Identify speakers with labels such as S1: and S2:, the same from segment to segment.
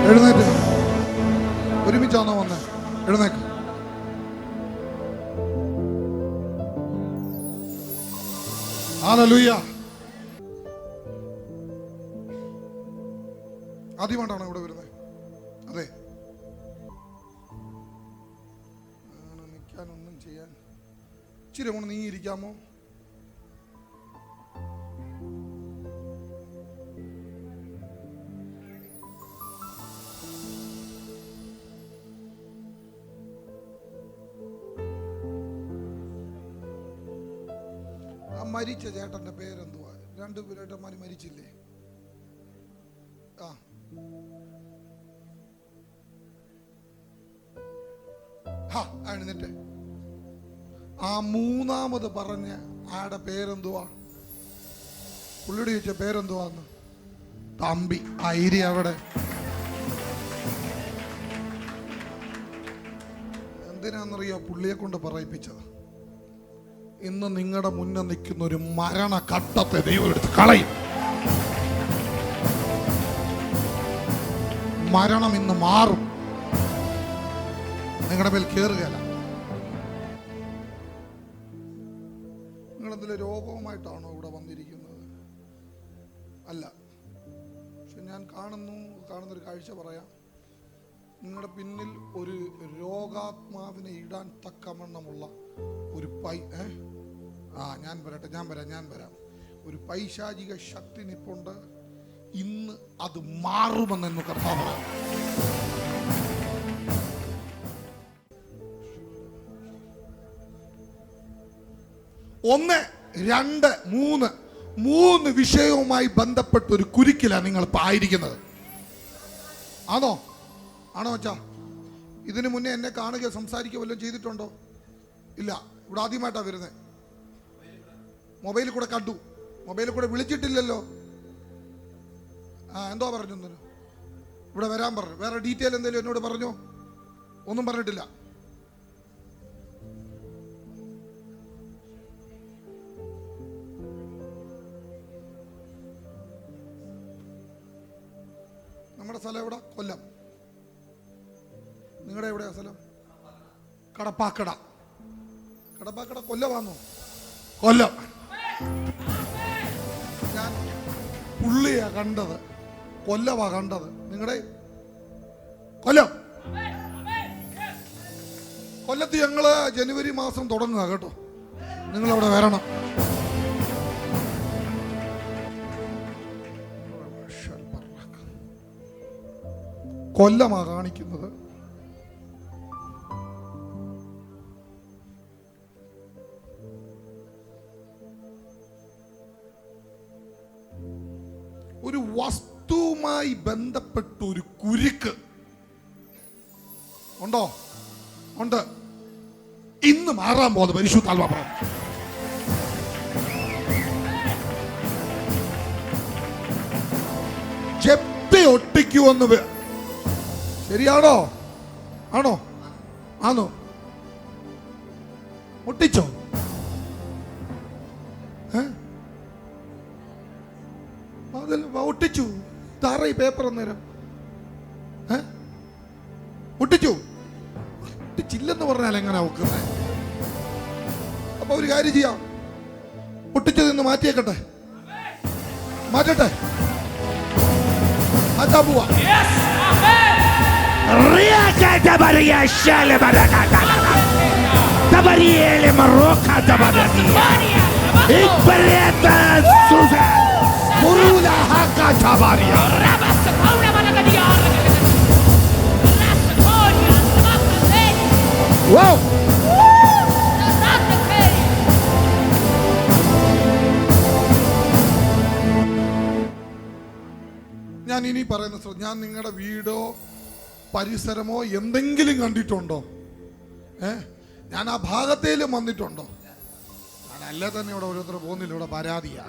S1: എഴുന്നേറ്റ്. ഒരുമിച്ചാണോ വന്നേ? എഴുന്നേക്ക്. ഹല്ലേലൂയ. ആദ്യമായിട്ടാണോ ഇവിടെ വരുന്നത്? അതെ. നിൽക്കാനൊന്നും ചെയ്യാൻ ഇച്ചിരി കൊണ്ട് നീങ്ങിയിരിക്കാമോ? ആ മരിച്ച ചേട്ടന്റെ പേരെന്തുവാ? രണ്ടു ചേട്ടന്മാര് മരിച്ചില്ലേ? എഴുന്നിട്ട് ആ മൂന്നാമത് പറഞ്ഞ ആടെ പേരെന്തുവാ? പുള്ളിയുടെ ചോദിച്ച പേരെന്തുവാന്ന്? തമ്പി. ഐരി അവിടെ എന്തിനാന്നറിയോ? പുള്ളിയെ കൊണ്ട് പറയിപ്പിച്ചത്. ഇന്ന് നിങ്ങളുടെ മുന്നിൽ നിൽക്കുന്ന ഒരു മരണഘട്ടത്തെ ദൈവം എടുത്ത് കളയും. മരണം ഇന്ന് മാറും. നിങ്ങളുടെ മേൽ കയറുകയല്ല. നിങ്ങളെന്തെങ്കിലും രോഗവുമായിട്ടാണോ ഇവിടെ വന്നിരിക്കുന്നത്? അല്ല. പക്ഷെ ഞാൻ കാണുന്നൊരു കാഴ്ച പറയാം. നിങ്ങളുടെ പിന്നിൽ ഒരു രോഗാത്മാവിനെ ഇടാൻ തക്കവണ്ണമുള്ള ഒരു ഞാൻ വരാം. ഒരു പൈശാചിക ശക്തി നിപ്പുണ്ട്. ഇന്ന് അത് മാറുമെന്നു കർത്താവ് പറയാം. 1, 2, 3 വിഷയവുമായി ബന്ധപ്പെട്ട ഒരു കുരുക്കിലാണ് നിങ്ങൾ ഇപ്പം ആയിരിക്കുന്നത്. ആണോ അച്ഛാ? ഇതിനു മുന്നേ എന്നെ കാണുക സംസാരിക്കുക വല്ലതും ചെയ്തിട്ടുണ്ടോ? ഇല്ല. ഇവിടെ ആദ്യമായിട്ടാണ് വരുന്നത്. മൊബൈലിൽ കൂടെ കണ്ടു. മൊബൈലിൽ കൂടെ വിളിച്ചിട്ടില്ലല്ലോ. എന്തോ പറഞ്ഞു? ഇവിടെ വരാൻ പറഞ്ഞു. വേറെ ഡീറ്റെയിൽ എന്തെങ്കിലും എന്നോട് പറഞ്ഞോ? ഒന്നും പറഞ്ഞിട്ടില്ല. നമ്മുടെ സ്ഥലം എവിടെ? കൊല്ലം. നിങ്ങളുടെ എവിടെയാ സ്ഥലം? കടപ്പാക്കട. കൊല്ലമാണോ? കൊല്ലം. ഞാൻ പുള്ളിയാ കണ്ടത്, കൊല്ലമാ കണ്ടത്. നിങ്ങളുടെ കൊല്ലത്ത് ഞങ്ങള് ജനുവരി മാസം തുടങ്ങുക കേട്ടോ. നിങ്ങളവിടെ വരണം. കൊല്ലമാ കാണിക്കുന്നത്. ഒരു വസ്തുവുമായി ബന്ധപ്പെട്ട ഒരു കുരുക്ക് ഉണ്ടോ? ഉണ്ട്. ഇന്ന് മാറാൻ പോകുന്നത് പരിശുദ്ധാത്മാവ് പറഞ്ഞു. ചെപ്പി ഒട്ടിക്കുമെന്ന്. ശരിയാണോ? ആണോ? ഒട്ടിച്ചോ? അതിൽ ഒട്ടിച്ചു. താറ ഈ പേപ്പർ അന്നേരം ഒട്ടിച്ചില്ലെന്ന് പറഞ്ഞാൽ എങ്ങനെ ഒക്കുന്നത്? അപ്പൊ ഒരു കാര്യം ചെയ്യാം. ഒട്ടിച്ചത് നിന്ന് മാറ്റട്ടെ. മാറ്റാൻ പോവാ. ഞാൻ ഇനി പറയുന്ന, ഞാൻ നിങ്ങളുടെ വീടോ പരിസരമോ എന്തെങ്കിലും കണ്ടിട്ടുണ്ടോ? ഞാൻ ആ ഭാഗത്തേലും വന്നിട്ടുണ്ടോ? ഞാനല്ലേ തന്നെ ഇവിടെ ഓരോരുത്തർ പോകുന്നില്ല. ഇവിടെ പരാതിയാ.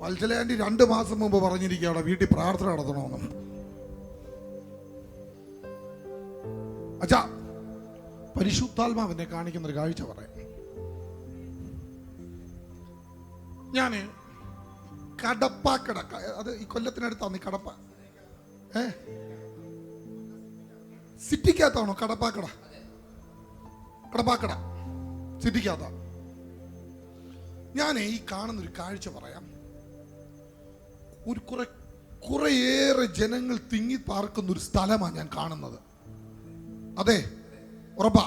S1: വത്സലയാൻറ്റി 2 മാസം മുമ്പ് പറഞ്ഞിരിക്കുക അവിടെ വീട്ടിൽ പ്രാർത്ഥന നടത്തണമെന്ന്. അച്ഛാ, പരിശുദ്ധാത്മാവിനെ കാണിക്കുന്നൊരു കാഴ്ച പറയാം. ഞാന് കടപ്പാക്കട, അത് ഈ കൊല്ലത്തിനടുത്താണ്. ഈ കടപ്പ സിറ്റിക്കകത്താണോ? കടപ്പാക്കട സിറ്റിക്കകത്താ. ഞാൻ ഈ കാണുന്നൊരു കാഴ്ച പറയാം. ഒരു കുറേയേറെ ജനങ്ങൾ തിങ്ങി പാർക്കുന്ന ഒരു സ്ഥലമാണ് ഞാൻ കാണുന്നത്. അതെ, ഉറപ്പാ.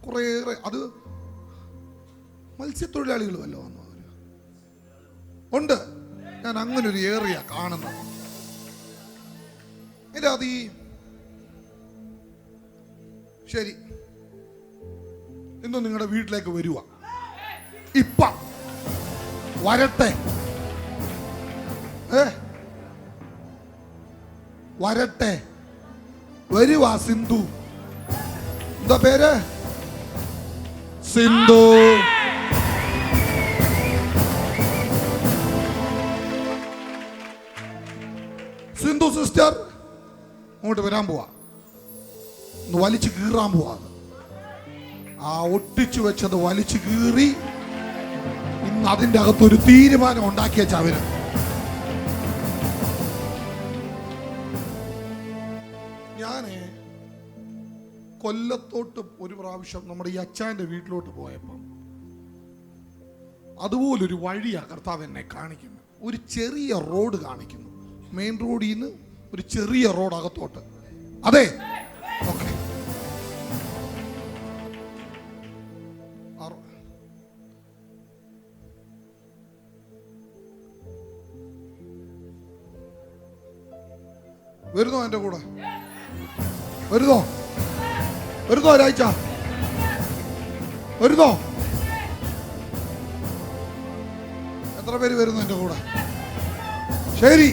S1: കുറേയേറെ, അത് മത്സ്യത്തൊഴിലാളികൾ വല്ലോ വന്നു ഉണ്ട്. ഞാൻ അങ്ങനെ ഒരു ഏറിയ കാണുന്നത്. അത് ഈ ശരി, ഇന്ന് നിങ്ങളുടെ വീട്ടിലേക്ക് വരുക. ഇപ്പ വരട്ടെ, വരട്ടെ, വരുവാ. സിന്ധു, എന്താ പേര്? സിന്ധു. സിന്ധു സിസ്റ്റർ അങ്ങോട്ട് വരാൻ പോവാ. വലിച്ചു കീറാൻ പോവാ. ആ ഒട്ടിച്ചു വെച്ചത് വലിച്ചു കീറി ഇന്ന് അതിൻ്റെ അകത്തൊരു തീരുമാനം ഉണ്ടാക്കിയ ചവര്. ഞാന് കൊല്ലത്തോട്ട് ഒരു പ്രാവശ്യം നമ്മുടെ ഈ അച്ചാന്റെ വീട്ടിലോട്ട് പോയപ്പം അതുപോലൊരു വഴിയാ കർത്താവ് എന്നെ കാണിക്കുന്നത്. ഒരു ചെറിയ റോഡ് കാണിക്കുന്നു. മെയിൻ റോഡിൽ നിന്ന് ഒരു ചെറിയ റോഡ് അകത്തോട്ട്. അതെ, ഓക്കെ. വരുന്നോ എൻ്റെ കൂടെ? വരുന്നോ ഒരാഴ്ച? വരുന്നോ? എത്ര പേര് വരുന്നു എൻ്റെ കൂടെ? ശരി,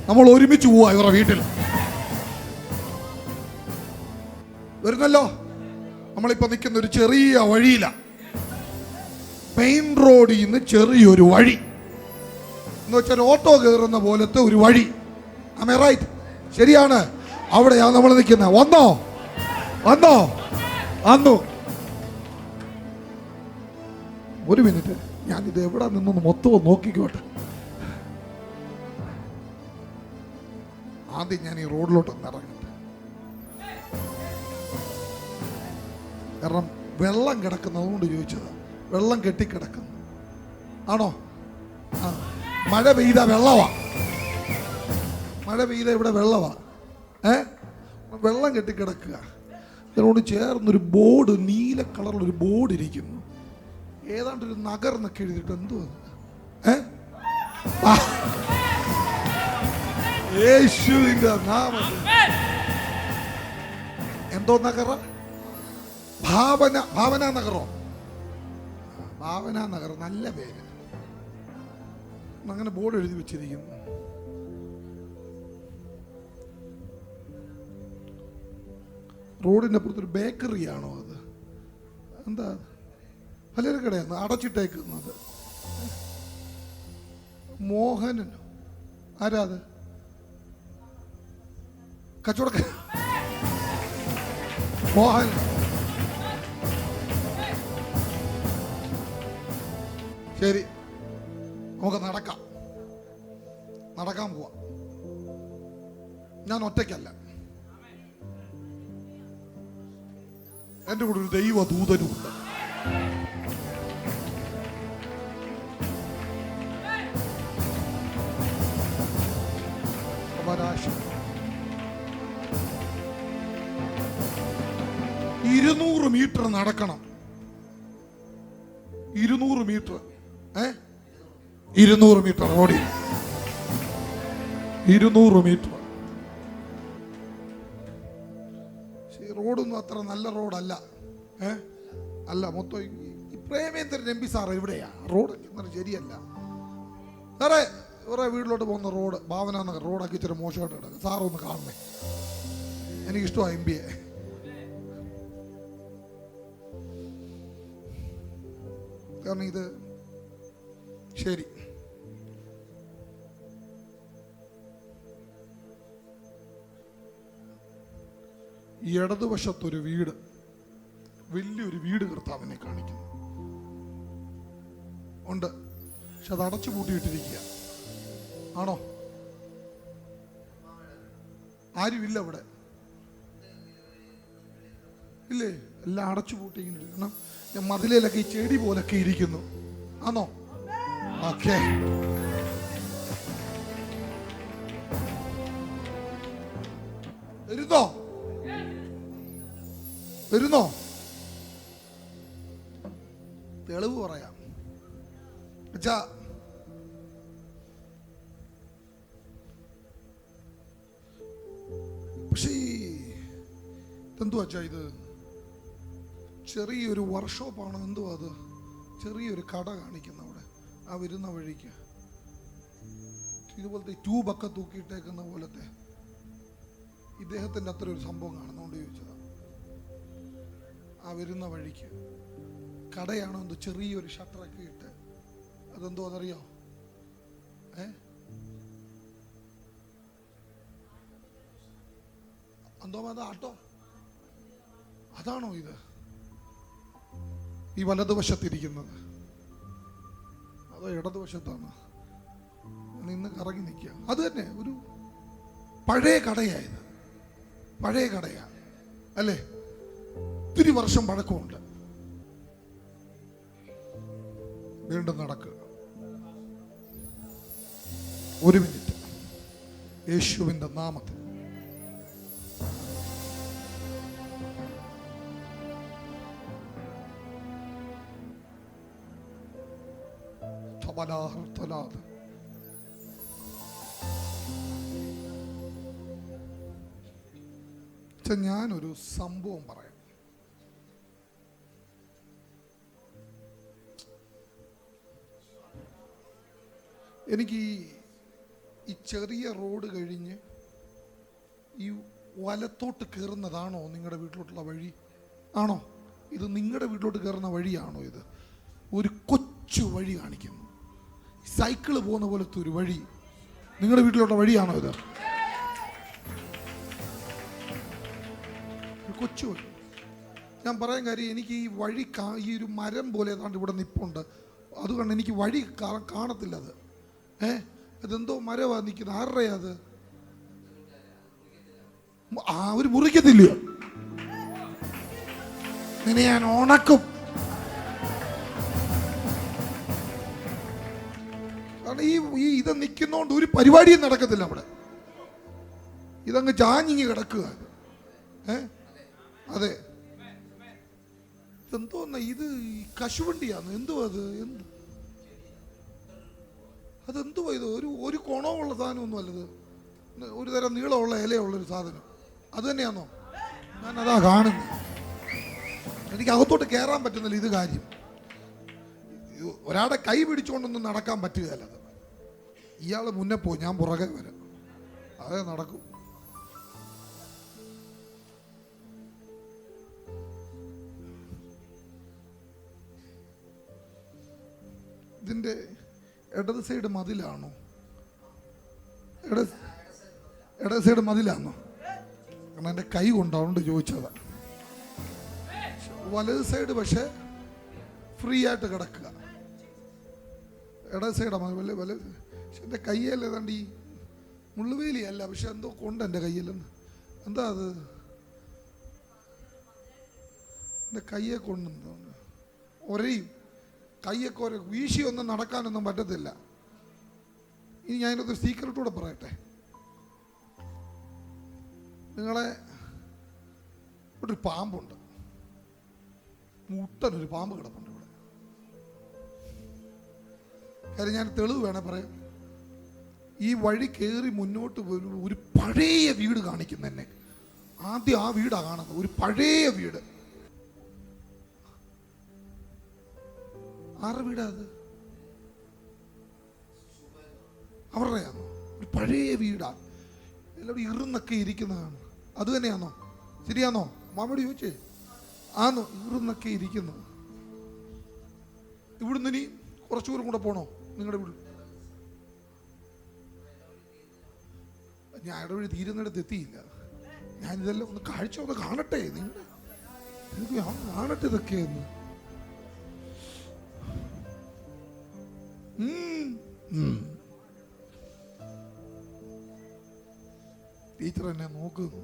S1: നമ്മൾ ഒരുമിച്ച് പോവാ ഇവരുടെ വീട്ടിൽ. വരുന്നല്ലോ. നമ്മളിപ്പോ നിൽക്കുന്ന ഒരു ചെറിയ വഴിയില, മെയിൻ റോഡിൽ നിന്ന് ചെറിയൊരു വഴി എന്ന് വെച്ചാൽ ഓട്ടോ കയറുന്ന പോലത്തെ ഒരു വഴി. Am I right? ശരിയാണ്. അവിടെയാണ് നമ്മൾ നിൽക്കുന്നത്. വന്നോ വന്നു. ഒരു മിനിറ്റ്, ഞാനിത് എവിടെ നിന്നൊന്ന് മൊത്തം നോക്കിക്കോട്ടെ. ആദ്യം ഞാൻ ഈ റോഡിലോട്ടൊന്ന് ഇറങ്ങട്ടെ. കാരണം വെള്ളം കിടക്കുന്നതുകൊണ്ട് ചോദിച്ചത്. വെള്ളം കെട്ടിക്കിടക്കുന്നു ആണോ? ആ, മഴ പെയ്ത വെള്ളവാ. മഴ പെയ്ത ഇവിടെ വെള്ളവാ. വെള്ളം കെട്ടിക്കിടക്കുക. ഇതിനോട് ചേർന്നൊരു ബോർഡ്, നീല കളറിലൊരു ബോർഡ് ഇരിക്കുന്നു. ഏതാണ്ടൊരു നഗർ എന്നൊക്കെ എഴുതിയിട്ട് എന്തോ യേശുവിന്റെ നാമത്തിൽ. എന്തോ നഗറ? ഭാവന നഗറോ? ഭാവന നഗർ, നല്ല പേര്. അങ്ങനെ ബോർഡ് എഴുതി വെച്ചിരിക്കുന്നു. റോഡിൻ്റെ അപ്പുറത്തൊരു ബേക്കറിയാണോ അത്? എന്താ? പലചരക്കടയാണ് അടച്ചിട്ടേക്കുന്നത്. മോഹനനോ? ആരാത്? കച്ചവടക്കാരൻ മോഹൻ. ശരി, നമുക്ക് നടക്കാൻ പോവാ. ഞാൻ ഒറ്റയ്ക്കല്ല, എൻ്റെ കൂടെ ഒരു ദൈവദൂതനുമുണ്ട്. ഇരുന്നൂറ് മീറ്റർ നടക്കണം. 200 മീറ്റർ 200 മീറ്റർ റോഡിൽ 200 മീറ്റർ. റോഡൊന്നും അത്ര നല്ല റോഡല്ല. അല്ല, മൊത്തം ഈ പ്രേമേന്ദ്രൻ MP സാർ എവിടെയാ? റോഡ് ശരിയല്ല സാറേ. ഇവരെ വീട്ടിലോട്ട് പോകുന്ന റോഡ്, ഭാവന നഗർ റോഡൊക്കെ ഇച്ചിരി മോശമായിട്ട് കിടക്കും. സാറൊന്ന് കാണണേ, എനിക്കിഷ്ടമാണ് MP. കാരണം ഇത് ശരി. ഈ ഇടതുവശത്തൊരു വീട്, വലിയൊരു വീട് കർത്താവിനെ കാണിക്കുന്നു ഉണ്ട്. പക്ഷെ അത് അടച്ചു പൂട്ടിയിട്ടിരിക്കുക. ആണോ? ആരുമില്ല അവിടെ, ഇല്ലേ? എല്ലാം അടച്ചു പൂട്ടി ഇങ്ങനെ ഇരിക്കണം. ഞാൻ മതിലയിലൊക്കെ ഈ ചെടി പോലൊക്കെ ഇരിക്കുന്നു. ആണോ? ഓക്കെ. വരുന്നോ? തെളിവ് പറയാം. പക്ഷേ എന്തുവാ അച്ഛാ ഇത്? ചെറിയൊരു വർക്ക്ഷോപ്പാണ്. എന്തുവാ അത്? ചെറിയൊരു കട കാണിക്കുന്ന അവിടെ ആ വരുന്ന വഴിക്ക് ഇതുപോലത്തെ ട്യൂബൊക്കെ തൂക്കിയിട്ടേക്കുന്ന പോലത്തെ ഇദ്ദേഹത്തിൻ്റെ അത്ര ഒരു സംഭവം കാണുന്നോണ്ട് ചോദിച്ചതാ. ആ വരുന്ന വഴിക്ക് കടയാണോ എന്തോ, ചെറിയൊരു ഷട്ടറൊക്കെ ഇട്ട്. അതെന്തോ അതറിയോ? എന്തോ അത് ആട്ടോ? അതാണോ ഇത്? ഈ വലതുവശത്തിരിക്കുന്നത് അതോ ഇടതുവശത്താണ്? നിന്ന് കറങ്ങി നിൽക്കുക. അത് തന്നെ ഒരു പഴയ കടയായത്. പഴയ കടയാ അല്ലേ? ഒത്തിരി വർഷം പഴക്കമുണ്ട്. വീണ്ടും നടക്കുക. ഒരു മിനിറ്റ്. യേശുവിൻ്റെ നാമത്തിൽ ഞാനൊരു സംഭവം പറയാം. എനിക്ക് ഈ ചെറിയ റോഡ് കഴിഞ്ഞ് ഈ വലത്തോട്ട് കയറുന്നതാണോ നിങ്ങളുടെ വീട്ടിലോട്ടുള്ള വഴി? ആണോ? ഇത് നിങ്ങളുടെ വീട്ടിലോട്ട് കയറുന്ന വഴിയാണോ? ഇത് ഒരു കൊച്ചു വഴി കാണിക്കുന്നു. സൈക്കിള് പോകുന്ന പോലത്തെ ഒരു വഴി. നിങ്ങളുടെ വീട്ടിലോട്ടുള്ള വഴിയാണോ ഇത്? കൊച്ചു വഴി. ഞാൻ പറയാൻ കാര്യം, എനിക്ക് ഈ വഴി ഈ ഒരു മരം പോലെ ഏതാണ്ട് ഇവിടെ നിപ്പുണ്ട്. അതുകൊണ്ട് എനിക്ക് വഴി കാണത്തില്ല. അത് അതെന്തോ മരവാ നിൽക്കുന്നത്. ആരുടെയാ അത്? അവര് മുറിക്കത്തില്ലയോ? നിന്നെ ഞാൻ ഉണക്കും. കാരണം ഈ ഇത് നിൽക്കുന്നോണ്ട് ഒരു പരിപാടിയും നടക്കത്തില്ല അവിടെ. ഇതങ്ങ് ചാഞ്ഞിങ്ങി കിടക്കുക. അതെ. എന്തോന്ന ഇത്? കശുവണ്ടിയാന്ന്? എന്തുവാ അത്? അതെന്തുവാ ഇത്? ഒരു കുണമുള്ള സാധനമൊന്നും അല്ലത്. ഒരു തരം നീളമുള്ള ഇലയുള്ളൊരു സാധനം. അത് തന്നെയാണോ? ഞാനതാ കാണുന്നത്. എനിക്ക് അകത്തോട്ട് കയറാൻ പറ്റുന്നില്ല. ഇത് കാര്യം ഒരാളുടെ കൈ പിടിച്ചുകൊണ്ടൊന്നും നടക്കാൻ പറ്റുകയല്ല. ഇയാൾ മുന്നേ പോയി, ഞാൻ പുറകെ വരാം. അതേ നടക്കും. ഇതിന്റെ ഇടത് സൈഡ് മതിലാണോ? ഇടത് സൈഡ് മതിലാണോ? കാരണം എൻ്റെ കൈ കൊണ്ടാവുകൊണ്ട് ചോദിച്ചതാ. വലത് സൈഡ് പക്ഷെ ഫ്രീ ആയിട്ട് കിടക്കുക. ഇടത് സൈഡാ മതി. പക്ഷെ എൻ്റെ കയ്യല്ല ഏതാണ്ട് ഈ മുള്ളുവേലിയല്ല, പക്ഷെ എന്തോ കൊണ്ട് എൻ്റെ കയ്യിലെന്ന്. എന്താ അത്? എൻ്റെ കയ്യെ കൊണ്ട് ഒരയും. കയ്യൊക്കെ ഒരു വീശിയൊന്നും നടക്കാനൊന്നും പറ്റത്തില്ല. ഇനി ഞാനൊരു സീക്രട്ട് കൂടെ പറയട്ടെ. നിങ്ങളെ ഒരു പാമ്പുണ്ട്. മുട്ടനൊരു പാമ്പ് കിടപ്പുണ്ട് ഇവിടെ. കാര്യം ഞാൻ തെളിവ് വേണേ പറയാം. ഈ വഴി കയറി മുന്നോട്ട് ഒരു പഴയ വീട് കാണിക്കുന്ന എന്നെ. ആദ്യം ആ വീടാ കാണുന്നത്. ഒരു പഴയ വീട്. ആരുടെ വീടാ അത്? അവരുടെയാണോ? ഒരു പഴയ വീടാ. എല്ലാവരും ഇറുന്നൊക്കെ ഇരിക്കുന്നതാണ്. അത് തന്നെയാണോ? ശരിയാണോ? മാമോട് ചോദിച്ചേ. ആന്നോ? ഇറുന്നൊക്കെ ഇരിക്കുന്നു. ഇവിടുന്ന് ഇനി കുറച്ചു ദൂരം കൂടെ പോണോ നിങ്ങളുടെ വീട്? ഞാൻ ഇടവഴി തീരുന്നിടത്ത് എത്തിയില്ല. ഞാനിതെല്ലാം ഒന്ന് കാഴ്ച ഒന്ന് കാണട്ടെ. എനിക്ക് കാണട്ടെ ഇതൊക്കെയെന്ന്. ടീച്ചർ എന്നെ നോക്കുന്നു.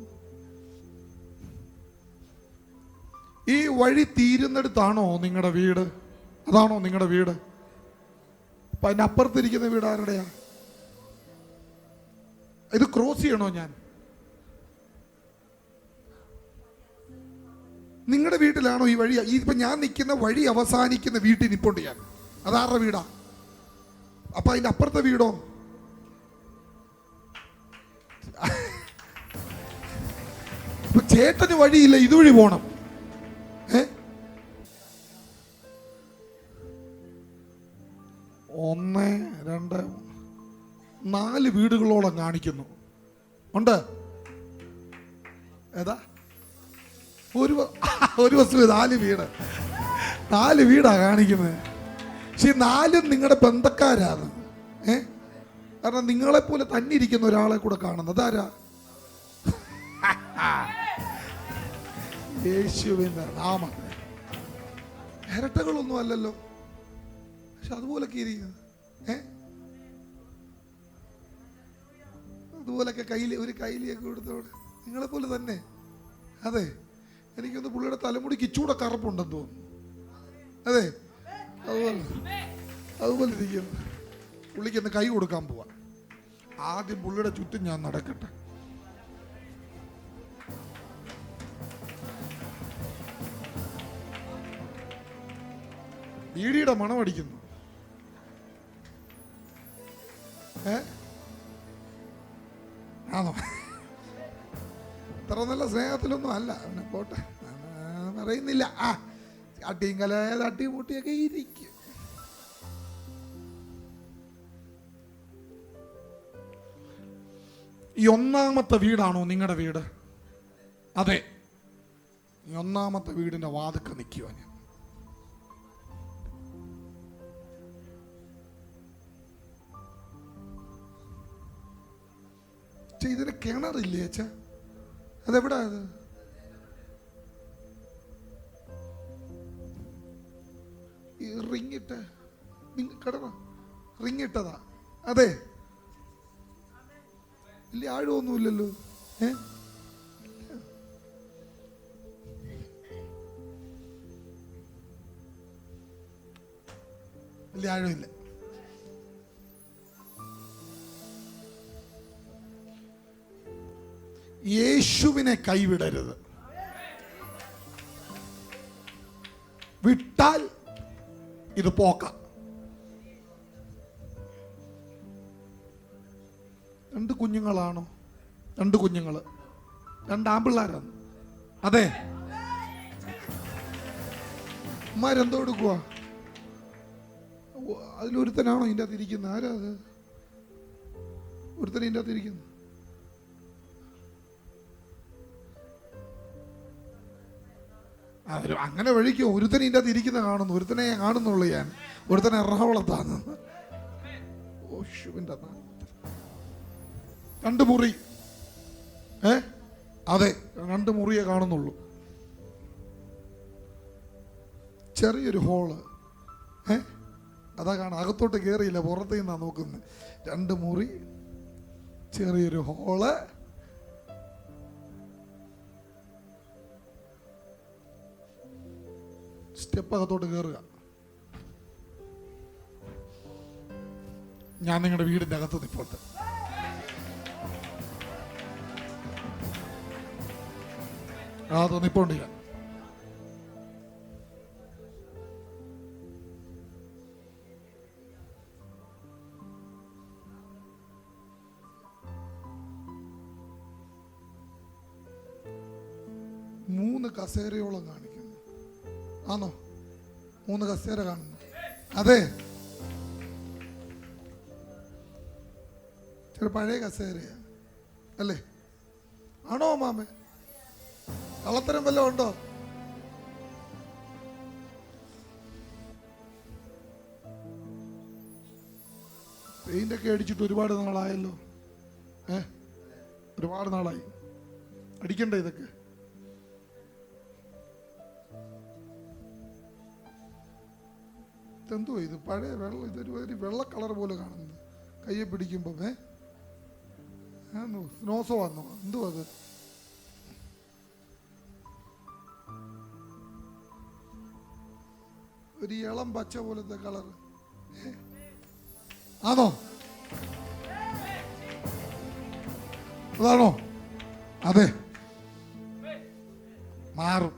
S1: ഈ വഴി തീരുന്നിടത്താണോ നിങ്ങളുടെ വീട്? അതാണോ നിങ്ങളുടെ വീട്? അപ്പൊ അതിനപ്പുറത്തിരിക്കുന്ന വീട് ആരുടെയാ? ഇത് ക്രോസ് ചെയ്യണോ ഞാൻ? നിങ്ങളുടെ വീട്ടിലാണോ ഈ വഴി? ഇപ്പൊ ഞാൻ നിൽക്കുന്ന വഴി അവസാനിക്കുന്ന വീട്ടിൽ നിൽപ്പുണ്ട് ഞാൻ. അതാരുടെ വീടാ? അപ്പൊ അതിന്റെ അപ്പുറത്തെ വീടോ? ഇപ്പൊ ചേട്ടന് വഴിയില്ല, ഇതുവഴി പോണം. 1, 2, 4 വീടുകളോളം കാണിക്കുന്നു. ഉണ്ട്. ഏതാ? ഒരു വസ്തു 4 വീട്. 4 വീടാ കാണിക്കുന്നത്. പക്ഷെ 4 നിങ്ങളുടെ ബന്ധക്കാരാണ്. കാരണം നിങ്ങളെപ്പോലെ തന്നെ ഇരിക്കുന്ന ഒരാളെ കൂടെ കാണുന്നത് ആരാ? യേശുവിന്റെ നാമം. ഇരട്ടകളൊന്നും അല്ലല്ലോ, പക്ഷെ അതുപോലൊക്കെ ഇരിക്കുന്നു. അതുപോലൊക്കെ ഒരു കയ്യിലേക്ക് കൊടുത്തോടെ നിങ്ങളെ പോലെ തന്നെ. അതെ, എനിക്കൊന്ന് പുള്ളിയുടെ തലമുടിക്ക് ഇച്ചൂടെ കറുപ്പുണ്ടെന്ന് തോന്നുന്നു. അതെ, അതുപോലെ ഇരിക്കുന്നു. പുള്ളിക്കൊന്ന് കൈ കൊടുക്കാൻ പോവാ. ആദ്യം പുള്ളിയുടെ ചുറ്റും ഞാൻ നടക്കട്ടെ. ബീഡിയുടെ മണം അടിക്കുന്നു. ആണോ? ഇത്ര നല്ല സ്നേഹത്തിലൊന്നും അല്ല. അവനെ പോട്ടെ, പറയുന്നില്ല. തട്ടിയും കല തട്ടിയും മുട്ടിയൊക്കെ ഇരിക്കും. ഈ 1ാമത്തെ വീടാണോ നിങ്ങളുടെ വീട്? അതെ, ഈ 1ാമത്തെ വീടിന്റെ വാതിൽക്ക് നിൽക്കുക ഞാൻ. ഇതിന് കിണറില്ലേ അച്ഛാ? അതെവിടാ? അത് റിങ്ങിട്ട കിടന്ന റിങ്ങിട്ടതാ. അതെ, വലിയ ആഴമൊന്നുമില്ലല്ലോ. വലിയ ആഴമില്ല. യേശുവിനെ കൈവിടരുത്. വിട്ടാൽ ഇത് പോക്ക. 2 കുഞ്ഞുങ്ങളാണോ? 2 കുഞ്ഞുങ്ങള്, 2 ആമ്പിള്ളാരാണ്. അതെ, അമ്മാരെന്തോ എടുക്കുക? അതിലൊരുത്തനാണോ ഇതിൻ്റെ അകത്ത് ഇരിക്കുന്നത്? ആരാ അത്? ഒരുത്തനെ ഇതിൻ്റെ അകത്ത് ഇരിക്കുന്നു. അങ്ങനെ വഴിക്കോ? ഒരുത്തനെ ഇതിൻ്റെ അകത്ത് ഇരിക്കുന്ന കാണുന്നു. ഒരുത്തനെ കാണുന്നുള്ളൂ ഞാൻ. ഒരുത്തനെ എറണാകുളത്താണ്. ഓശുവിൻ്റെ 2 മുറി. അതെ, 2 മുറിയെ കാണുന്നുള്ളൂ. ചെറിയൊരു ഹോള്. അതാ കാണാം. അകത്തോട്ട് കയറിയില്ല, പുറത്തു നിന്നാ നോക്കുന്നത്. 2 മുറി, ചെറിയൊരു ഹോള്. സ്റ്റെപ്പ് അകത്തോട്ട് കയറുക. ഞാൻ നിങ്ങളുടെ വീടിന്റെ അകത്ത് നിൽപ്പുണ്ട്. അത് നിൽപ്പുണ്ട് ഞാൻ. മൂന്ന് കസേരയോളം കാണിക്കുന്നു. ആണോ? 3 കസേര കാണുന്നു. അതെ, ചില പഴയ കസേരയാ അല്ലേ? ആണോ മാമേ? കള്ളത്തരം വല്ലതും ഉണ്ടോ? പെയിന്റൊക്കെ അടിച്ചിട്ട് ഒരുപാട് നാളായല്ലോ. ഒരുപാട് നാളായി. അടിക്കണ്ടേ ഇതൊക്കെ? എന്തോ ഇത് പഴയ വെള്ളം, ഇതൊരു വെള്ള കളർ പോലെ കാണുന്നത് കയ്യെ പിടിക്കുമ്പോ. സ്നോസോ വന്നോ? എന്തുവാ അത്? ഒരു ഇളം പച്ച പോലത്തെ കളർ ആണോ? അതാണോ? അതെ, മാറും,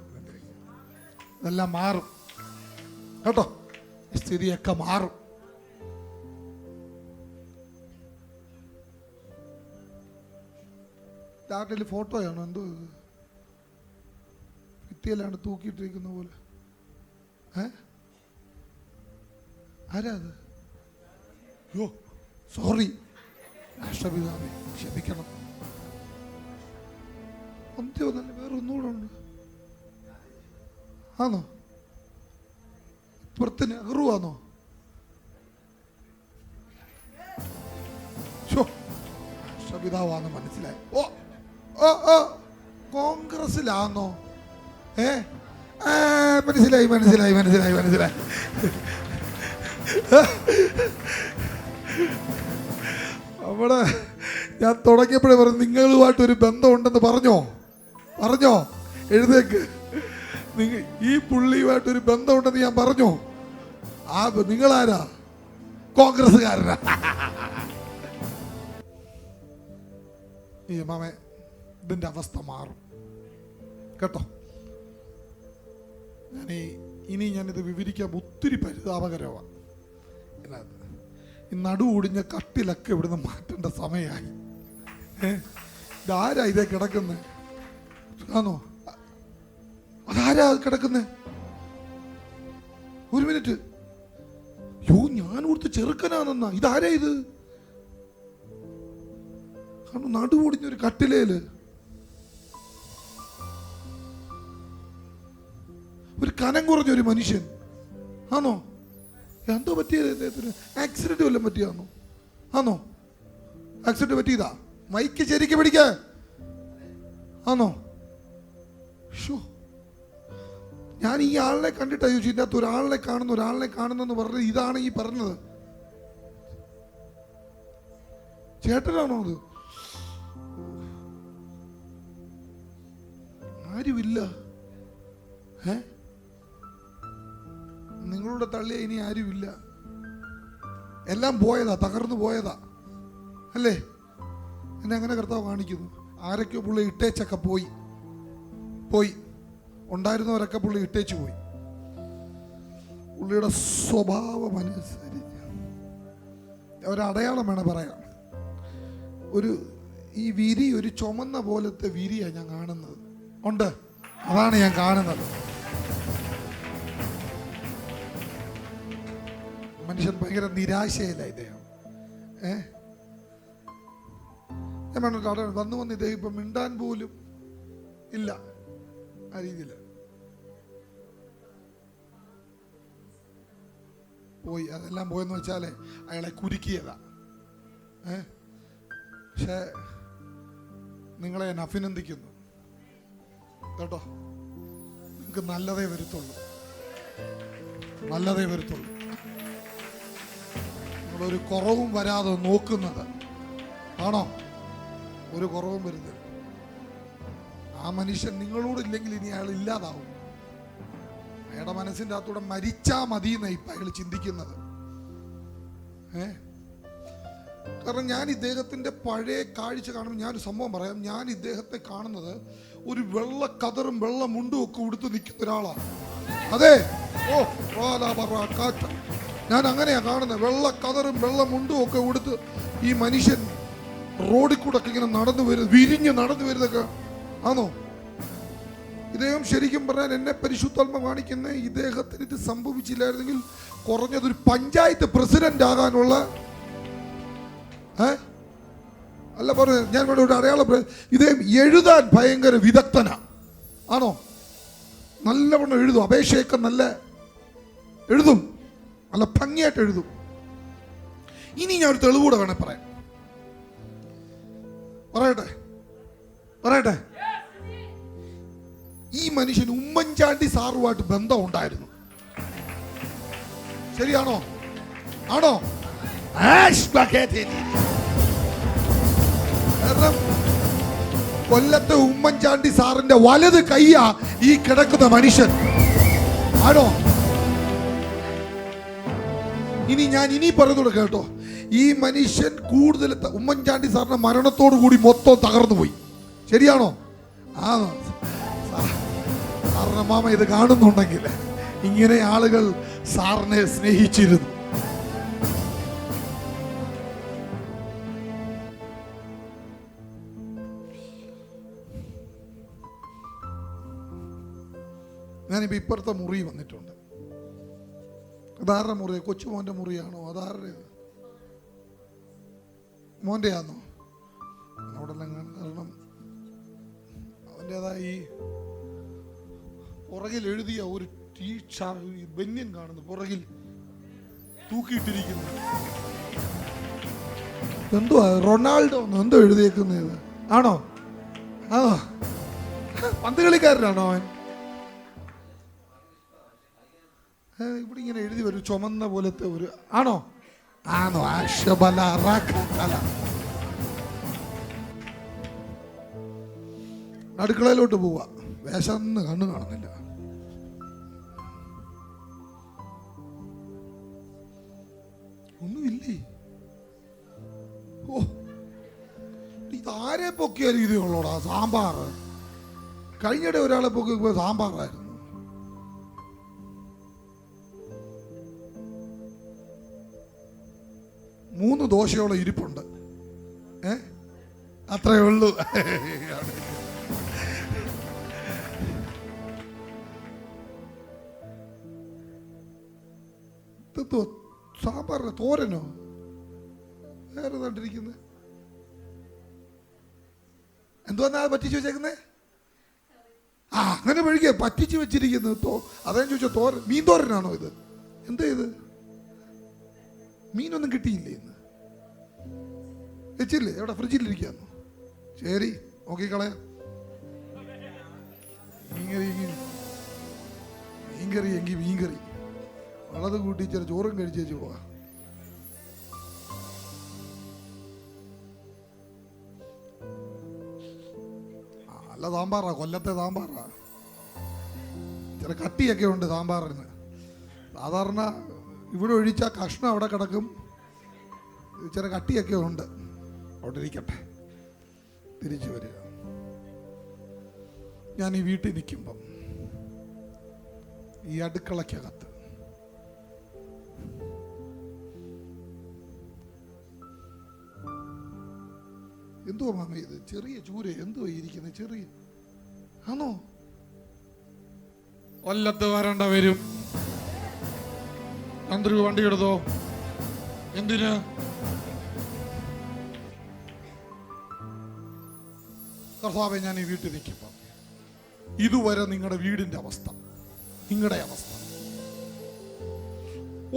S1: ഇതെല്ലാം മാറും കേട്ടോ. സ്ഥിതിയൊക്കെ മാറും. ചാട്ടിൽ ഫോട്ടോയാണോ? എന്തോ ഇത് ഭിത്തിയിലാണ് തൂക്കിയിട്ടിരിക്കുന്ന പോലെ. ആരാ അത്? യോ സോറി, രാഷ്ട്രപിതാവേ ക്ഷമിക്കണം. അന്ത്യമല്ല, വേറെ ഒന്നുകൂടെ ഉണ്ട്. ആണോ? ഇപ്പുറത്ത് നെഹ്റു ആണോ? രാഷ്ട്രപിതാവാന്ന് മനസ്സിലായി. ഓ ഓ ഓ കോൺഗ്രസിലാണോ? മനസ്സിലായി മനസ്സിലായി മനസ്സിലായി മനസ്സിലായി. അവിടെ ഞാൻ തുടങ്ങിയപ്പോഴേ പറഞ്ഞു നിങ്ങളുമായിട്ടൊരു ബന്ധമുണ്ടെന്ന് പറഞ്ഞോ? എഴുതേക്ക്. ഈ പുള്ളിയുമായിട്ടൊരു ബന്ധമുണ്ടെന്ന് ഞാൻ പറഞ്ഞോ? നിങ്ങളാരാ? കോൺഗ്രസ്സുകാരനാ. ഈ മാമേ, ഇതിന്റെ അവസ്ഥ മാറും കേട്ടോ. ഇനി ഞാനിത് വിവരിക്കാൻ ഒത്തിരി പരിതാപകരമാണ്. ഈ നടുവൊടിഞ്ഞ കട്ടിലൊക്കെ ഇവിടുന്ന് മാറ്റേണ്ട സമയമായി. ഇതാരാ ഇതേ കിടക്കുന്നത്? ആണോ? അതാരാ കിടക്കുന്നത്? ഒരു മിനിറ്റ്. യോ, ഞാൻ കൊടുത്ത് ചെറുക്കനാണെന്നാ. ഇതാരാ ഇത്? നടുവൊടിഞ്ഞൊരു കട്ടിലേല് ഒരു കനം കുറഞ്ഞൊരു മനുഷ്യൻ. ആണോ? എന്തോ പറ്റിയത് അദ്ദേഹത്തിന്? ആക്സിഡന്റ് വല്ലതും പറ്റിയാണോ? ആണോ? ആക്സിഡന്റ് പറ്റിയതാ? മൈക്ക് ശരിക്ക് പിടിക്ക. ആണോ? ഞാൻ ഈ ആളിനെ കണ്ടിട്ടാ ചോദിച്ചു. ഇതിൻ്റെ അകത്ത് ഒരാളിനെ കാണുന്നെന്ന് പറഞ്ഞത് ഇതാണ് ഈ പറഞ്ഞത്. ചേട്ടനാണോ അത്? ആരുമില്ല. നിങ്ങളുടെ തള്ളിയ ഇനി ആരുമില്ല. എല്ലാം പോയതാ, തകർന്നു പോയതാ അല്ലേ? എന്നെ അങ്ങനെ കർത്താവ് കാണിക്കുന്നു. ആരൊക്കെയോ പുള്ളി ഇട്ടേച്ചൊക്കെ പോയി ഉണ്ടായിരുന്നവരൊക്കെ പുള്ളി ഇട്ടേച്ച് പോയി. പുള്ളിയുടെ സ്വഭാവം അനുസരിച്ച് ഒരടയാളം വേണം പറയാം. ഈ വിരി ഒരു ചുമന്ന പോലത്തെ വിരിയാണ് ഞാൻ കാണുന്നത്. ഉണ്ട്, അതാണ് ഞാൻ കാണുന്നത്. മനുഷ്യൻ ഭയങ്കര നിരാശയില്ല ഇദ്ദേഹം. ഞാൻ പറഞ്ഞിട്ട് വന്ന് ഇദ്ദേഹം ഇപ്പം മിണ്ടാൻ പോലും ഇല്ല ആ രീതിയിൽ പോയി. അതെല്ലാം പോയെന്ന് വെച്ചാൽ അയാളെ കുരുക്കിയതാ. പക്ഷെ നിങ്ങളെ ഞാൻ അഭിനന്ദിക്കുന്നു കേട്ടോ. നിങ്ങൾക്ക് നല്ലതേ വരുത്തുള്ളൂ. നിങ്ങളൊരു കുറവും വരാതെ നോക്കുന്നത് ആണോ? ഒരു കുറവും വരുന്നത്. ആ മനുഷ്യൻ നിങ്ങളോടില്ലെങ്കിൽ ഇനി അയാൾ ഇല്ലാതാവും. അയാളുടെ മനസ്സിൻ്റെ അകത്തൂടെ മരിച്ചാ മതി എന്നാണ് ഇപ്പം അയാൾ ചിന്തിക്കുന്നത്. കാരണം ഞാൻ ഇദ്ദേഹത്തിൻ്റെ പഴയ കാഴ്ച കാണുമ്പോൾ ഞാനൊരു സംഭവം പറയാം. ഞാൻ ഇദ്ദേഹത്തെ കാണുന്നത് ഒരു വെള്ള കതറും വെള്ള മുണ്ടും ഒക്കെ ഉടുത്ത് നിൽക്കുന്ന ഒരാളാണ്. അതെ, ഞാൻ അങ്ങനെയാ കാണുന്നത്. വെള്ള കതറും വെള്ള മുണ്ടും ഒക്കെ ഉടുത്ത് ഈ മനുഷ്യൻ റോഡിൽ കൂടെ ഒക്കെ ഇങ്ങനെ വിരിഞ്ഞ് നടന്നു വരുന്നതൊക്കെ ആണോ? ഇദ്ദേഹം ശരിക്കും പറഞ്ഞാൽ എന്നെ പരിശുദ്ധാത്മ കാണിക്കുന്ന ഇദ്ദേഹത്തിന് ഇത് സംഭവിച്ചില്ലായിരുന്നെങ്കിൽ കുറഞ്ഞതൊരു പഞ്ചായത്ത് പ്രസിഡന്റ് ആകാനുള്ള അല്ല പറഞ്ഞത്. ഞാൻ ഇവിടെ ഒരു അടയാളം. ഇദ്ദേഹം എഴുതാൻ ഭയങ്കര വിദഗ്ധനാ. ആണോ? നല്ലവണ്ണം എഴുതും. അപേക്ഷയൊക്കെ നല്ല എഴുതും, നല്ല ഭംഗിയായിട്ട് എഴുതും. ഇനി ഞാൻ ഒരു തെളിവൂടെ വേണേ പറയട്ടെ. ഈ മനുഷ്യന് ഉമ്മൻചാണ്ടി സാറുമായിട്ട് ബന്ധം ഉണ്ടായിരുന്നു. ശരിയാണോ? ആണോ? കാരണം കൊല്ലത്തെ ഉമ്മൻചാണ്ടി സാറിന്റെ വലത് കയ്യാ ഈ കിടക്കുന്ന മനുഷ്യൻ. ആണോ? ഞാൻ പറയുന്നത് കേട്ടോ. ഈ മനുഷ്യൻ കൂടുതൽ ഉമ്മൻചാണ്ടി സാറിന്റെ മരണത്തോടു കൂടി മൊത്തം തകർന്നു പോയി. ശരിയാണോ? ആ സാറിന്റെ മാമ ഇത് കാണുന്നുണ്ടെങ്കിൽ ഇങ്ങനെ ആളുകൾ സാറിനെ സ്നേഹിച്ചിരുന്നു. ഞാനിപ്പോൾ ഇപ്പുറത്തെ മുറി വന്നിട്ടുണ്ട്. അതാരുടെ മുറി? കൊച്ചുമോൻ്റെ മുറിയാണോ? അതാരുടെ? മോൻ്റെ ആണോ? അവിടെ കാരണം അവൻ്റെതായ ഈ പുറകിൽ എഴുതിയ ഒരു ബന്യൻ കാണുന്നു, പുറകിൽ തൂക്കിയിട്ടിരിക്കുന്നു. എന്തുവാ? റൊണാൾഡോ എന്തോ എഴുതിയേക്കുന്നത് ആണോ? ആണോ? പന്ത് കളിക്കാരനാണോ അവൻ? ഇവിടെ ഇങ്ങനെ എഴുതി വരും, ചുമന്ന പോലത്തെ ഒരു ആണോ? ആണോ? അടുക്കളയിലോട്ട് പോവാ. വേഷന്ന് കണ്ണു കാണുന്നില്ല. ഒന്നുമില്ലേ? ഓ, ഇതാരെ പൊക്കിയാലും ഇതേ ഉള്ളോടാ സാമ്പാർ. കഴിഞ്ഞിടെ ഒരാളെ പൊക്കി സാമ്പാറായിരുന്നു. മൂന്ന് ദോശയോളം ഇരിപ്പുണ്ട്. അത്രേ ഉള്ളൂ. സാമ്പാറിന് തോരനോ? വേറെ കണ്ടിരിക്കുന്നത് എന്തുവന്നാ പറ്റിച്ചു വെച്ചേക്കുന്നേ? അങ്ങനെ വഴികെ പറ്റിച്ചു വെച്ചിരിക്കുന്നത്. അതേ ചോദിച്ചോ, തോരൻ, മീൻ തോരനാണോ ഇത്? എന്താ ഇത്? മീനൊന്നും കിട്ടിയില്ലേ ഇന്ന്? വെച്ചില്ലേ? എവിടെ? ഫ്രിഡ്ജിലിരിക്കാന്നോ? ശരി, നോക്കിക്കളയാം. മീൻകറി എങ്കിൽ മീൻകറി വളത് കൂട്ടി ചില ചോറും കഴിച്ചേച്ച് പോവാ. നല്ല സാമ്പാറാ, കൊല്ലത്തെ സാമ്പാറാ. ചില കട്ടിയൊക്കെ ഉണ്ട് സാമ്പാറിന്. സാധാരണ ഇവിടെ ഒഴിച്ച കഷ്ണം അവിടെ കിടക്കും. ചില കട്ടിയൊക്കെ ഉണ്ട്. അവിടെ ഇരിക്കട്ടെ, തിരിച്ചു വരിക. ഞാൻ ഈ വീട്ടിൽ നിൽക്കുമ്പം ഈ അടുക്കളക്കകത്ത് എന്തോ മാമ ഇത്? ചെറിയ ചൂര എന്തോ ഇരിക്കുന്നത്? ചെറിയ ആണോ? കൊല്ലത്ത് വരണ്ട വരും. ചന്ദ്രു വണ്ടി എടുത്തോ. എന്തിന്? കർത്താവേ, ഞാൻ ഈ വീട്ടിൽ നിൽക്കുമ്പോൾ ഇതുവരെ നിങ്ങളുടെ വീടിന്റെ അവസ്ഥ, നിങ്ങളുടെ അവസ്ഥ,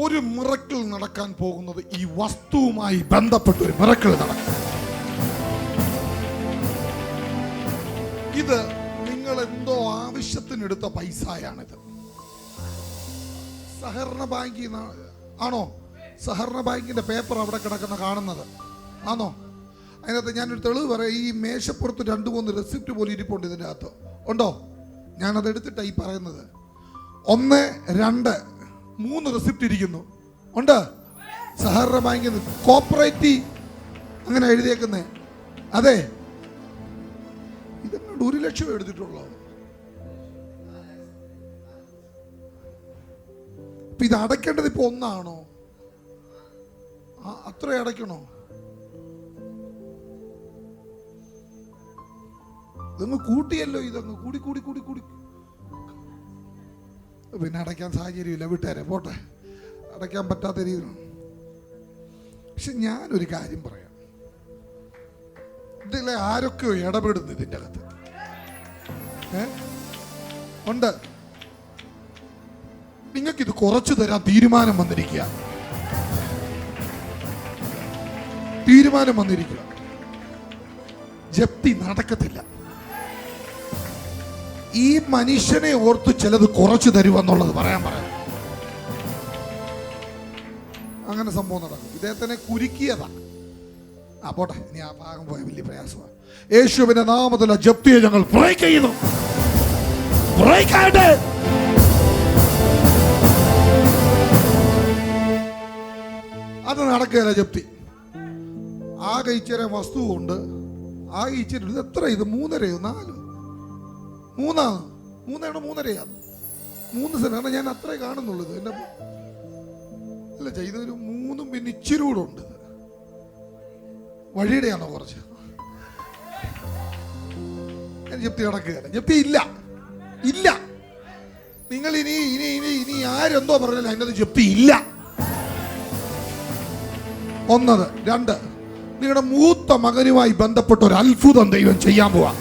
S1: ഒരു മിറക്കിൾ നടക്കാൻ പോകുന്നത് ഈ വസ്തുവുമായി ബന്ധപ്പെട്ട ഒരു മിറക്കിൾ നടക്കും. ഇത് നിങ്ങൾ എന്തോ ആവശ്യത്തിനെടുത്ത പൈസയാണിത്. സഹകരണ ബാങ്കിൽ ആണോ? സഹകരണ ബാങ്കിന്റെ പേപ്പർ അവിടെ കിടക്കുന്ന കാണുന്നത് ആണോ? അതിനകത്ത് ഞാനൊരു തെളിവ് പറയാം. ഈ മേശപ്പുറത്ത് 2-3 റെസിപ്റ്റ് പോലും ഇരിപ്പുണ്ട്. ഇതിൻ്റെ അകത്ത് ഉണ്ടോ? ഞാനത് എടുത്തിട്ടാണ് ഈ പറയുന്നത്. 1, 2, 3 റെസിപ്റ്റ് ഇരിക്കുന്നു. ഉണ്ട്. സഹകരണ ബാങ്കിൽ നിന്ന് കോപ്പറേറ്റീവ് അങ്ങനെ എഴുതിയേക്കുന്നേ. അതെ, ഇതെന്നോട് 1 ലക്ഷം എടുത്തിട്ടുള്ളൂ. ഇപ്പൊ ഇത് അടയ്ക്കേണ്ടത് ഇപ്പൊ 1 ആണോ? അത്ര അടയ്ക്കണോ? ഇതങ്ങ് കൂട്ടിയല്ലോ. ഇതങ്ങ് കൂടി കൂടി കൂടി കൂടി പിന്നെ അടയ്ക്കാൻ സാഹചര്യമില്ല. വിട്ടേരെ, പോട്ടെ. അടയ്ക്കാൻ പറ്റാത്ത രീതിയിലാണ്. പക്ഷെ ഞാനൊരു കാര്യം പറയാം. ഇതിലെ ആരൊക്കെയോ ഇടപെടുന്നു ഇതിൻ്റെ അകത്ത്. ഉണ്ട്. നിങ്ങൾക്കിത് കുറച്ചു തരാൻ തീരുമാനം വന്നിരിക്കുക. ജപ്തി നടക്കത്തില്ല. ഈ മനുഷ്യനെ ഓർത്ത് ചിലത് കുറച്ചു തരുമെന്നുള്ളത് പറയാം. അങ്ങനെ സംഭവം നടക്കും. ഇദ്ദേഹത്തിനെ കുരുക്കിയതാ. പോട്ടെ, ഇനി ആ ഭാഗം പോയ വലിയ പ്രയാസമാണ്. യേശുവിന്റെ നാമത്തിൽ ജപ്തിയെ ഞങ്ങൾ ബ്രേക്ക് ചെയ്യുന്നു. ബ്രേക്ക് ആയിട്ട് അത് നടക്കുകയില്ല. ജപ്തി ആകെ ഇച്ചിരി വസ്തുവുണ്ട്. ആകെ ഇച്ചിരി ഇത് എത്ര? ഇത് 3.5 4 3 3.5 3 സെന്റ്. കാരണം ഞാൻ അത്രേ കാണുന്നുള്ളൂ. ഇത് എന്റെ അല്ല ചെയ്തൊരു 3 പിന്നെ ഇച്ചിരി കൂടെ ഉണ്ട്. വഴിയുടെയാണോ കുറച്ച്? ജപ്തി നടക്കുകയല്ല. ജപ്തി ഇല്ല. നിങ്ങൾ ഇനി ഇനി ഇനി ഇനി ആരെന്തോ പറഞ്ഞാലും അതിൻ്റെ ജപ്തി ഇല്ല. 1. 2, നിങ്ങളുടെ മൂത്ത മകനുമായി ബന്ധപ്പെട്ട ഒരു അത്ഭുതം ദൈവം ചെയ്യാൻ പോവാ.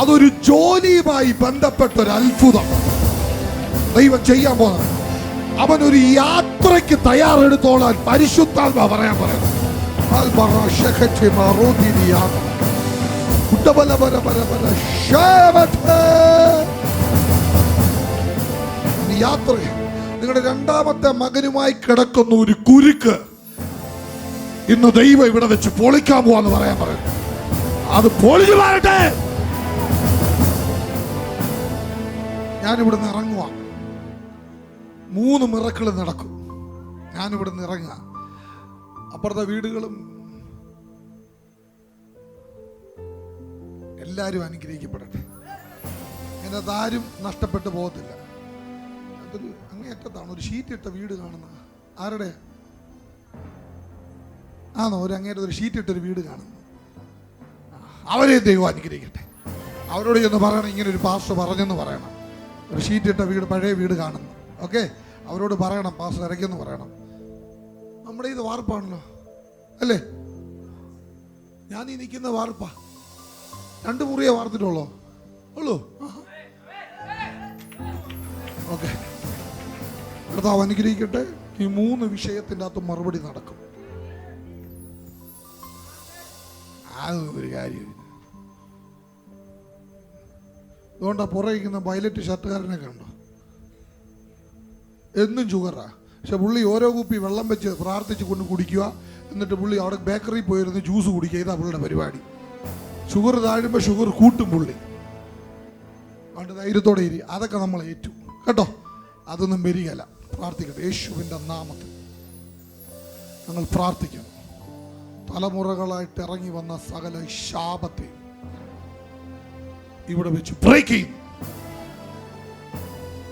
S1: അതൊരു ജോലിയുമായി ബന്ധപ്പെട്ട ഒരു അത്ഭുതം ദൈവം ചെയ്യാൻ പോകുന്നത്. അവനൊരു യാത്രയ്ക്ക് തയ്യാറെടുത്തോളാൻ പരിശുദ്ധാത്മാ പറയാൻ പറയുന്നത്. യാത്ര. നിങ്ങളുടെ 2ാമത്തെ മകനുമായി കിടക്കുന്ന ഒരു കുരുക്ക് ഇന്ന് ദൈവം ഇവിടെ വെച്ച് പൊളിക്കാൻ പോവാന്ന് പറയാൻ പറയുന്നു. അത് പൊളിഞ്ഞു മാറട്ടെ. ഞാനിവിടുന്ന് ഇറങ്ങുക. 3 മിറക്കിൾ നടക്കും. ഞാനിവിടുന്ന് ഇറങ്ങുക. അപ്പുറത്തെ വീടുകളും എല്ലാവരും അനുഗ്രഹിക്കപ്പെടട്ടെ. അതിനകത്ത് ആരും നഷ്ടപ്പെട്ടു പോകത്തില്ല. അതൊരു അങ്ങേയറ്റത്താണ് ഒരു ഷീറ്റ് ഇട്ട വീട് കാണുന്നത്. ആരുടെ ആണോ? ഒരു അങ്ങേറ്റ ഒരു ഷീറ്റ് ഇട്ടൊരു വീട് കാണുന്നു. അവരെ ദൈവം അനുഗ്രഹിക്കട്ടെ. അവരോട് ചെന്ന് പറയണം, ഇങ്ങനെ ഒരു പാസ്റ്റർ പറഞ്ഞെന്ന് പറയണം. ഒരു ഷീറ്റ് ഇട്ട വീട്, പഴയ വീട് കാണുന്നു. ഓക്കെ, അവരോട് പറയണം, പാസ്റ്റർ ഇറക്കിയെന്ന് പറയണം. നമ്മുടെ ഇത് വാർപ്പാണല്ലോ അല്ലേ? ഞാൻ ഈ നിൽക്കുന്ന വാർപ്പാ. 2 മുറിയെ വാർത്തിട്ടുള്ളൂ. ഓക്കെ, കർത്താവ് അനുഗ്രഹിക്കട്ടെ. ഈ 3 വിഷയത്തിൻ്റെ അകത്ത് മറുപടി നടക്കും. അതൊരു കാര്യമില്ല. അതുകൊണ്ടാ പുറകിക്കുന്ന വയലറ്റ് ഷർട്ടുകാരനെ കണ്ടോ? എന്നും ഷുഗറാ. പക്ഷെ പുള്ളി ഓരോ കുപ്പി വെള്ളം വെച്ച് പ്രാർത്ഥിച്ച് കൊണ്ട് കുടിക്കുക. എന്നിട്ട് പുള്ളി അവിടെ ബേക്കറിയിൽ പോയിരുന്ന് ജ്യൂസ് കുടിക്കുക. ഇതാ പുള്ളിയുടെ പരിപാടി. ഷുഗർ താഴുമ്പോൾ ഷുഗർ കൂട്ടും പുള്ളി. അതുകൊണ്ട് ധൈര്യത്തോടെ ഇരി. അതൊക്കെ നമ്മൾ ഏറ്റു കേട്ടോ. അതൊന്നും വരികയല്ല. പ്രാർത്ഥിക്കട്ടെ. യേശുവിൻ്റെ നാമത്തിൽ ഞങ്ങൾ പ്രാർത്ഥിക്കുന്നു. തലമുറകളായിട്ട് ഇറങ്ങി വന്ന സകല ശാപത്തെ ഇവിടെ വെച്ച് ബ്രേക്ക് ചെയ്യും.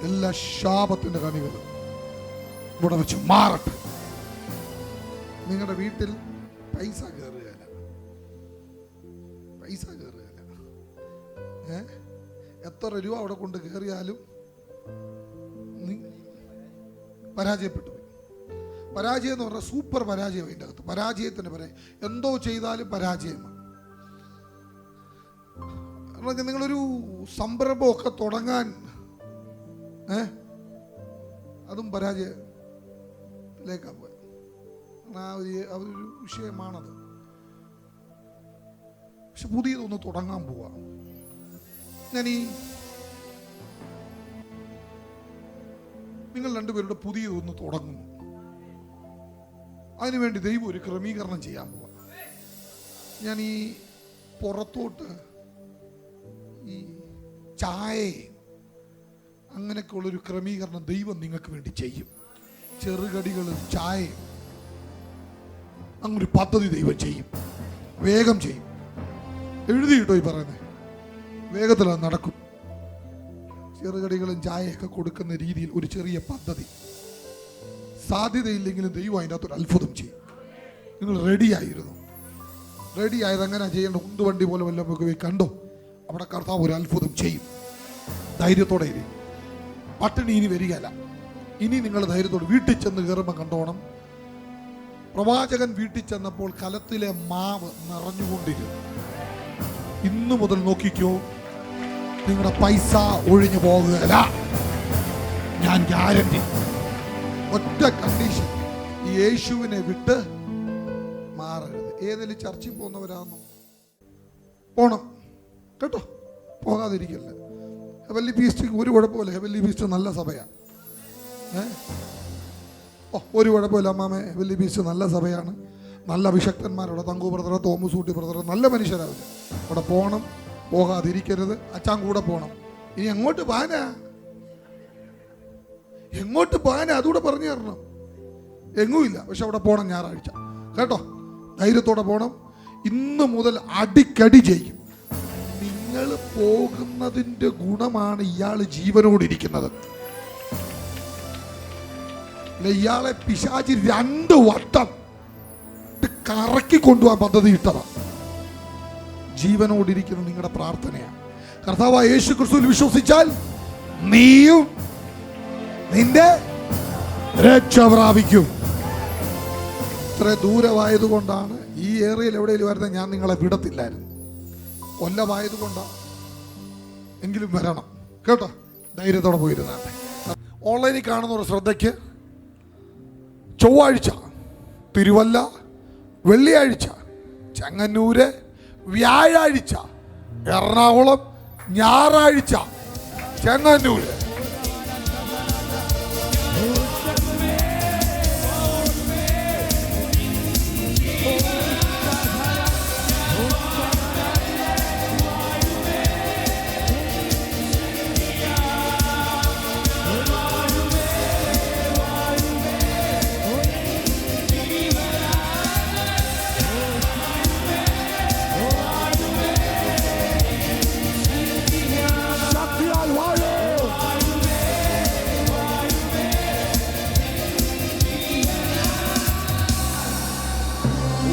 S1: എല്ലാ ശാപത്തിന്റെ കണികളും ഇവിടെ വെച്ച് മാറട്ടെ. നിങ്ങളുടെ വീട്ടിൽ പൈസ കയറുകയല്ല. എത്ര രൂപ അവിടെ കൊണ്ട് കയറിയാലും പരാജയപ്പെട്ടു. പരാജയം എന്ന് പറഞ്ഞാൽ സൂപ്പർ പരാജയം. അതിൻ്റെ അകത്ത് പരാജയത്തിന് പറയാം. എന്തോ ചെയ്താലും പരാജയമാണ്. നിങ്ങളൊരു സംരംഭമൊക്കെ തുടങ്ങാൻ അതും പരാജയത്തിലേക്കാണ് പോയത്. അതൊരു വിഷയമാണത്. പക്ഷെ പുതിയതൊന്ന് തുടങ്ങാൻ പോവാ. നിങ്ങൾ 2 പേരുടെ പുതിയതൊന്ന് തുടങ്ങുന്നു. അതിനുവേണ്ടി ദൈവം ഒരു ക്രമീകരണം ചെയ്യാൻ പോവാ. ഞാൻ ഈ പുറത്തോട്ട് ഈ ചായ അങ്ങനെയൊക്കെയുള്ളൊരു ക്രമീകരണം ദൈവം നിങ്ങൾക്ക് വേണ്ടി ചെയ്യും. ചെറുകടികളും ചായയും അങ്ങനൊരു പദ്ധതി ദൈവം ചെയ്യും. വേഗം ചെയ്യും. എഴുതിയിട്ടോ ഈ പറയുന്നത്? വേഗത്തിൽ അത് നടക്കും. ചെറുകടികളും ചായയൊക്കെ കൊടുക്കുന്ന രീതിയിൽ ഒരു ചെറിയ പദ്ധതി. സാധ്യതയില്ലെങ്കിലും ദൈവം അതിൻ്റെ അകത്തൊരു അത്ഭുതം ചെയ്യും. നിങ്ങൾ റെഡിയായിരുന്നു. റെഡിയായത് അങ്ങനെ ചെയ്യേണ്ട. ഉന്തുവണ്ടി പോലെ വല്ലതും പോയി കണ്ടോ? അവിടെ കർത്താവ് ഒരു അത്ഭുതം ചെയ്യും. ധൈര്യത്തോടെ ഇരി. പട്ടിണി ഇനി വരികയല്ല. ഇനി നിങ്ങൾ ധൈര്യത്തോടെ വീട്ടിൽ ചെന്ന് കയറുമ്പോൾ കണ്ടോണം. പ്രവാചകൻ വീട്ടിൽ ചെന്നപ്പോൾ കലത്തിലെ മാവ് നിറഞ്ഞുകൊണ്ടിരുന്നു. ഇന്നു മുതൽ നോക്കിക്കോ, നിങ്ങളുടെ പൈസ ഒഴിഞ്ഞു പോകുകയല്ല. ഞാൻ ഗ്യാരണ്ടി. ഒറ്റ കണ്ടീഷൻ, യേശുവിനെ വിട്ട് മാറരുത്. ഏതെങ്കിലും ചർച്ചിൽ പോകുന്നവരാണോ? പോണം കേട്ടോ. പോകാതിരിക്കല്ല. ഹെവൻലി ഫീസ്റ്റ് ഒരു കുഴപ്പമില്ല. ഹെവൻലി ഫീസ്റ്റ് നല്ല സഭയാണ്. ഒരു കുഴപ്പമില്ല അമ്മാമേ. ഹെവൻലി ഫീസ്റ്റ് നല്ല സഭയാണ്. നല്ല അഭിഷക്തന്മാരവിടെ, Thanku brother, Thomas Ooty brother, നല്ല മനുഷ്യരാവില്ല. അവിടെ പോകണം, പോകാതിരിക്കരുത്. അച്ഛൻ കൂടെ പോകണം. ഇനി എങ്ങോട്ട് പോകാനാ? എങ്ങോട്ട് പോകാനാ? അതുകൂടെ പറഞ്ഞു തരണം. എങ്ങുമില്ല, പക്ഷെ അവിടെ പോകണം ഞായറാഴ്ച കേട്ടോ. ധൈര്യത്തോടെ പോകണം. ഇന്ന് മുതൽ അടിക്കടി ചെയ്യും. നിങ്ങൾ പോകുന്നതിൻ്റെ ഗുണമാണ് ഇയാൾ ജീവനോടിരിക്കുന്നത്. ഇയാളെ പിശാചി 2 വട്ടം കറക്കി കൊണ്ടുപോകാൻ പദ്ധതി ഇട്ടതാണ്. ജീവനോടിരിക്കുന്ന നിങ്ങളുടെ പ്രാർത്ഥനയാണ്. കർത്താവായ യേശു ക്രിസ്തുവിൽ വിശ്വസിച്ചാൽ നീയും നിന്റെ രക്ഷ പ്രാപിക്കും. ഇത്ര ദൂരമായതുകൊണ്ടാണ് ഈ ഏറിയയിൽ എവിടെയെങ്കിലും വരുന്നത് ഞാൻ നിങ്ങളെ വിടത്തില്ലായിരുന്നു. കൊല്ലമായതുകൊണ്ടാണ്. എങ്കിലും വരണം കേട്ടോ. ധൈര്യത്തോടെ പോയിരുന്നാട്ടെ. ഓൺലൈനിൽ കാണുന്ന ഒരു ശ്രദ്ധയ്ക്ക്, ചൊവ്വാഴ്ച തിരുവല്ല, വെള്ളിയാഴ്ച ചെങ്ങന്നൂര്, വ്യാഴാഴ്ച എറണാകുളം, ഞായറാഴ്ച ചെങ്ങന്നൂര്.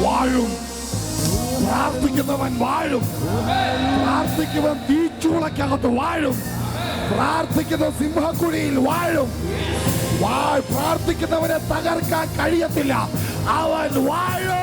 S1: വാഴും. പ്രാർത്ഥിക്കുന്നവൻ വാഴും. പ്രാർത്ഥിക്കുന്നവൻ തീച്ചൂളക്കകത്ത് വാഴും. പ്രാർത്ഥിക്കുന്ന സിംഹക്കുഴിയിൽ വാഴും. പ്രാർത്ഥിക്കുന്നവനെ തകർക്കാൻ കഴിയത്തില്ല. അവൻ വാഴും.